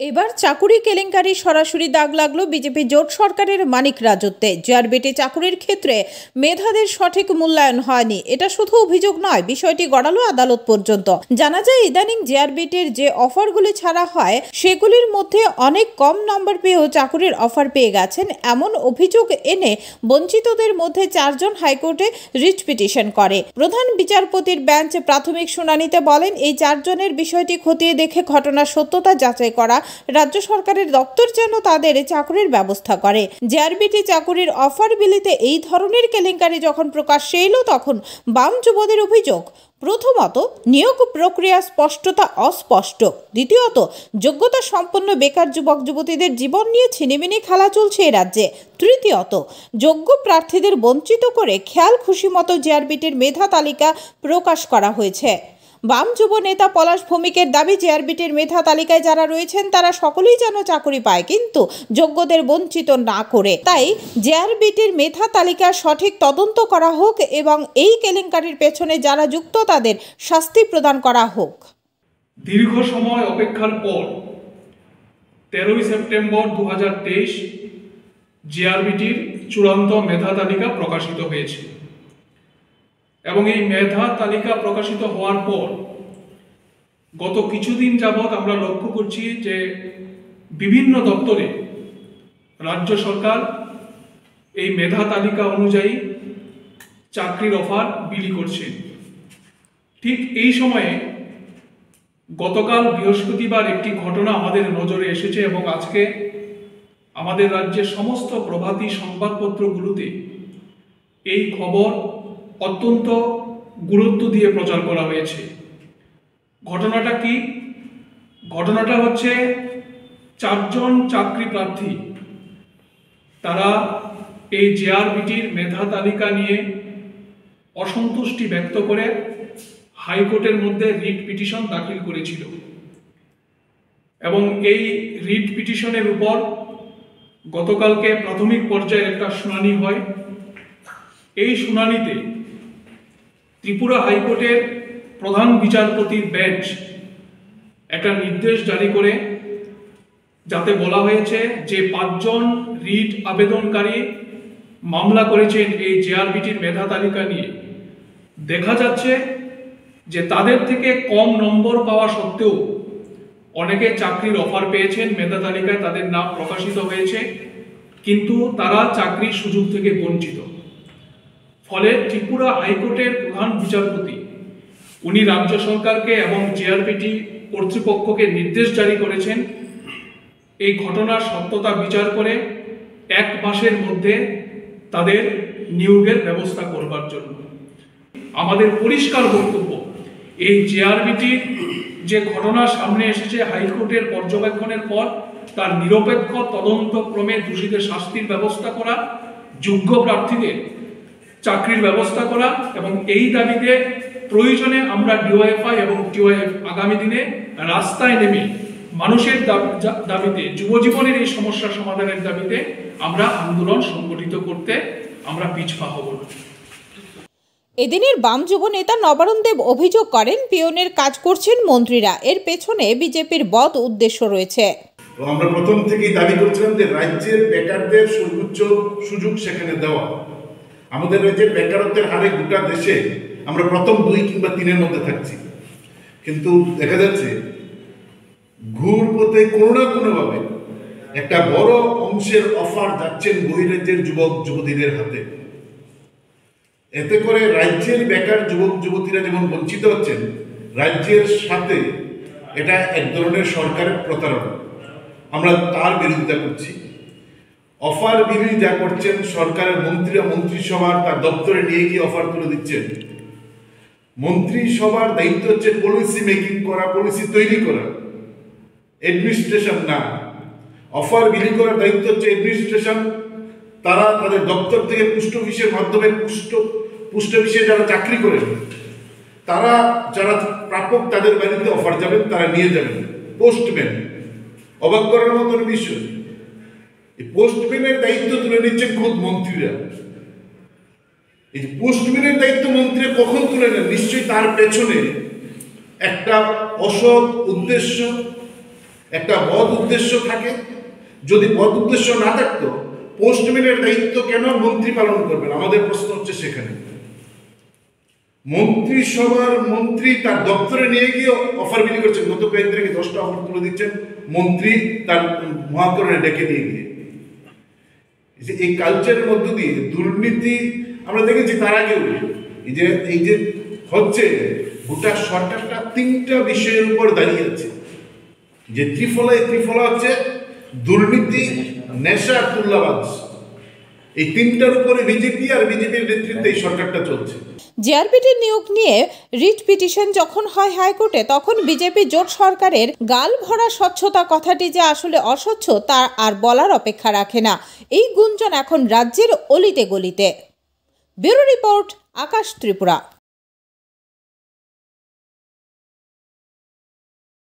এবার চাকুরি কেলেঙ্কারি সরাসরি দাগ লাগলো বিজেপি জোট সরকারের মানিক রাজত্বে। জেআরবিটি চাকুরির ক্ষেত্রে মেধাদের সঠিক মূল্যায়ন হয়নি, এটা শুধু অভিযোগ নয়, বিষয়টি গড়ালো আদালত পর্যন্ত। জানা যায় ইদানিং জেআরবিটির যে অফারগুলি ছাড়া হয় সেগুলির মধ্যে অনেক কম নম্বর পেয়েও চাকুরির অফার পেয়ে গেছেন, এমন অভিযোগ এনে বঞ্চিতদের মধ্যে 4 জন হাইকোর্টে রিট পিটিশন করে। প্রধান বিচারপতির বেঞ্চ প্রাথমিক শুনানিতে বলেন, এই 4 জনের বিষয়টি খতিয়ে দেখে ঘটনার সত্যতা যাচাই করা রাজ্য সরকারের দপ্তর যেন তাদের চাকরির ব্যবস্থা করে। জেআরবিটি চাকুরির অফার বিলিতে এই ধরনের কেলেঙ্কারি যখন প্রকাশ্যে এলো তখন বাম যুবদের অভিযোগ, প্রথমত নিয়োগ প্রক্রিয়া স্পষ্টতা অস্পষ্ট, দ্বিতীয়ত যোগ্যতা সম্পন্ন বেকার যুবক যুবতীদের জীবন নিয়ে ছিনিমিনি খেলা চলছে এ রাজ্যে, তৃতীয়ত যোগ্য প্রার্থীদের বঞ্চিত করে খেয়াল খুশি মতো জেআরবিটির মেধা তালিকা প্রকাশ করা হয়েছে। বাম যুব নেতা পলাশ ভৌমিকের দাবি, জেআরবিটির মেধা তালিকায় যারা রয়েছেন তারা সকলেই যেন চাকরি পায়, কিন্তু যোগ্যদের বঞ্চিত না করে। তাই জেআরবিটির মেধা তালিকা সঠিক তদন্ত করা হোক এবং এই কেলেঙ্কারির পেছনে যারা যুক্ত তাদের শাস্তি প্রদান করা হোক। দীর্ঘ সময় অপেক্ষার পর 13 সেপ্টেম্বর 2023 জেআরবিটির চূড়ান্ত মেধা তালিকা প্রকাশিত হয়েছে এবং এই মেধা তালিকা প্রকাশিত হওয়ার পর গত কিছুদিন যাবৎ আমরা লক্ষ্য করছি যে বিভিন্ন দপ্তরে রাজ্য সরকার এই মেধা তালিকা অনুযায়ী চাকরির অফার বিলি করছে। ঠিক এই সময়ে গতকাল বৃহস্পতিবার একটি ঘটনা আমাদের নজরে এসেছে এবং আজকে আমাদের রাজ্যের সমস্ত প্রভাতী সংবাদপত্রগুলোতে এই খবর অত্যন্ত গুরুত্ব দিয়ে প্রচার করা হয়েছে। ঘটনাটা কি? ঘটনাটা হচ্ছে 4 জন চাকরি প্রার্থী তারা এই জেআরবিটির মেধা তালিকা নিয়ে অসন্তুষ্টি ব্যক্ত করে হাইকোর্টের মধ্যে রিট পিটিশন দাখিল করেছিল এবং এই রিট পিটিশনের উপর গতকালকে প্রাথমিক পর্যায়ে একটা শুনানি হয়। এই শুনানিতে ত্রিপুরা হাইকোর্টের প্রধান বিচারপতির বেঞ্চ একটা নির্দেশ জারি করে যাতে বলা হয়েছে যে 5 জন রিট আবেদনকারী মামলা করেছেন এই জেআরবিটির মেধা তালিকা নিয়ে, দেখা যাচ্ছে যে তাদের থেকে কম নম্বর পাওয়া সত্ত্বেও অনেকে চাকরির অফার পেয়েছেন, মেধা তালিকায় তাদের নাম প্রকাশিত হয়েছে, কিন্তু তারা চাকরির সুযোগ থেকে বঞ্চিত। ফলে ত্রিপুরা হাইকোর্টের প্রধান বিচারপতি উনি রাজ্য সরকারকে এবং জেআরবিটি কর্তৃপক্ষকে নির্দেশ জারি করেছেন এই ঘটনার সত্যতা বিচার করে 1 মাসের মধ্যে তাদের নিয়োগের ব্যবস্থা করবার জন্য। আমাদের পরিষ্কার বক্তব্য, এই জেআরবিটির যে ঘটনা সামনে এসেছে হাইকোর্টের পর্যবেক্ষণের পর তার নিরপেক্ষ তদন্তক্রমে দোষীদের শাস্তির ব্যবস্থা করা, যোগ্য প্রার্থীদের চাকরির ব্যবস্থা করা এবং এই দাবিতে প্রয়োজনে আমরা ডিওএফআই এবং টিওএফ আগামী দিনে রাস্তায় নেমে মানুষের দাবিতে, যুবজীবনের এই সমস্যা সমাধানের দাবিতে আমরা আন্দোলন সংগঠিত করতে আমরা পিছপা হব না। এদিনের বাম যুব নেতা নবারুণ দেব অভিযোগ করেন, পিয়নের কাজ করছেন মন্ত্রীরা, এর পেছনে বিজেপির বদ উদ্দেশ্য রয়েছে। আমরা প্রথম থেকেই দাবি করছিলাম যে রাজ্যের বেকারদের সর্বোচ্চ সুযোগ সেখানে দেওয়া। আমাদের রাজ্যের বেকারত্বের হারে গোটা দেশে আমরা প্রথম 2 কিংবা 3-এর মধ্যে থাকছি, কিন্তু দেখা যাচ্ছে ঘুর পথে কোনো না কোনোভাবে একটা বড় অংশের অফার যাচ্ছেন বহিরাজ্যের যুবক যুবতীদের হাতে। এতে করে রাজ্যের বেকার যুবক যুবতীরা যেমন বঞ্চিত হচ্ছেন, রাজ্যের সাথে এটা এক ধরনের সরকারের প্রতারণা। আমরা তার বিরোধিতা করছি। অফার বিলি যা করছেন সরকারের মন্ত্রীরা মন্ত্রিসভার তার দপ্তরে নিয়ে গিয়ে অফার তুলে দিচ্ছেন। মন্ত্রিসভার দায়িত্ব হচ্ছে পলিসি মেকিং করা, পলিসি তৈরি করা, অ্যাডমিনিস্ট্রেশন না। অফার বিলি করার দায়িত্ব হচ্ছে অ্যাডমিনিস্ট্রেশন। তারা তাদের দপ্তর থেকে পোস্ট অফিসের মাধ্যমে পোস্ট অফিসে যারা চাকরি করেন তারা যারা প্রাপক তাদের বাড়িতে অফার যাবেন, তারা নিয়ে যাবেন। পোস্টম্যান, অবাক করার মতন বিষয়, এই পোস্টম্যানের দায়িত্ব তুলে নিচ্ছেন খোদ মন্ত্রীরা। এই পোস্টম্যানের দায়িত্ব মন্ত্রী কখন তুলে নেন? নিশ্চয়ই তার পেছনে একটা অসৎ উদ্দেশ্য একটা বদ উদ্দেশ্য থাকে। যদি বদ উদ্দেশ্য না থাকতো পোস্টম্যানের দায়িত্ব কেন মন্ত্রী পালন করবেন? আমাদের প্রশ্ন হচ্ছে সেখানে। মন্ত্রিসভার মন্ত্রী তার দপ্তরে নিয়ে গিয়ে অফার বিলি করছেন, গত কয়েকদিন থেকে 10টা অফার তুলে দিচ্ছেন মন্ত্রী তার মহাকরণে ডেকে নিয়ে গিয়ে। এই কালচারের মধ্য দিয়ে দুর্নীতি আমরা দেখেছি। তার আগেও এই যে হচ্ছে গোটা সরকারটা 3টা বিষয়ের উপর দাঁড়িয়ে আছে। যে ত্রিফলা হচ্ছে দুর্নীতি, নেশা, তুল্লাবাজ। এই 3টার উপরে বিজেপি আর বিজেপির নেতৃত্বে এই সরকারটা চলছে। জিআরবিটির নিয়োগ নিয়ে রিট পিটিশন যখন হয় হাইকোর্টে, তখন বিজেপি জোট সরকারের গাল ভরা স্বচ্ছতা কথাটি যে আসলে অস্বচ্ছ তা আর বলার অপেক্ষা রাখে না। এই গুঞ্জন এখন রাজ্যের অলিতে গলিতে। ব্যুরো রিপোর্ট, আকাশ ত্রিপুরা।